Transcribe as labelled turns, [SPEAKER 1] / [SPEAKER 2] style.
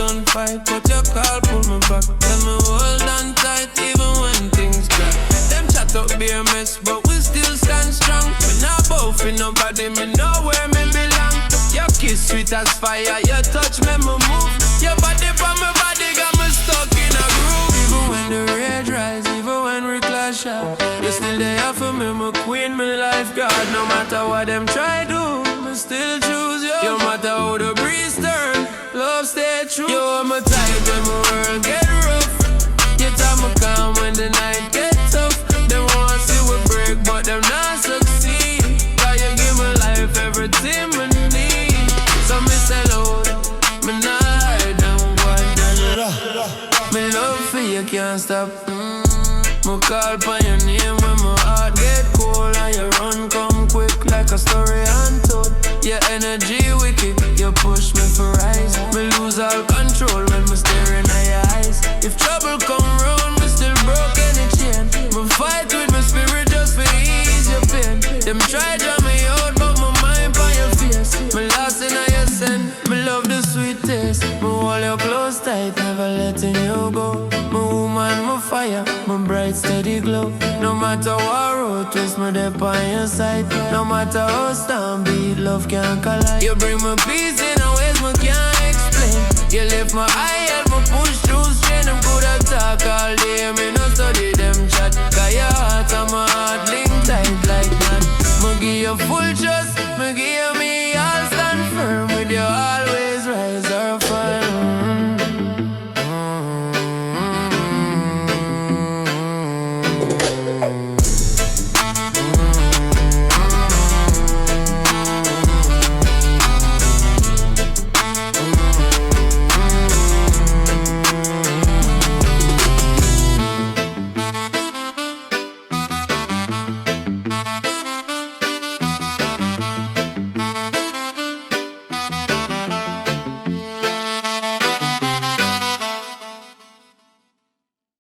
[SPEAKER 1] don't fight, but your call pull me back. Tell me hold on tight even when things crack. Them chat up be a mess, but we still stand strong. Me not bow for nobody, me know where me belong. Your kiss sweet as fire, your touch make me move. Your body from my body got me stuck in a groove. Even when the rage rise, even when we clash out, you still there for me, my queen, my lifeguard. No matter what them try do, me still choose you. No matter how the breeze turn, love stay true. You are my type when my world get rough. You tell me calm when the night get tough. They want to see we break, but them not succeed. Cause you give me life, everything me need. So me say loud, me not hide down, boy. Me love for you can't stop. Me call for your name when my heart get cold. And you run come quick like a story untold. Your energy wicked, you push me for rise. Me lose all control when me staring at your eyes. If trouble come round, me still broke any chain. Me fight with my spirit just for ease your pain. Them try draw me out, but my mind by your face. Me lost in your sin, me love the sweet taste. Me hold you close tight, never letting you go. My woman, my fire, my bright steady glow. No matter what road twist, me there by your side. No matter how storm beat, love can't collide. You bring me peace in a ways me can't explain. You lift my eye, help me push through strain. Them coulda talk all day, me no study them chat. Cause your heart and my heart link tight like that. Me give you full trust,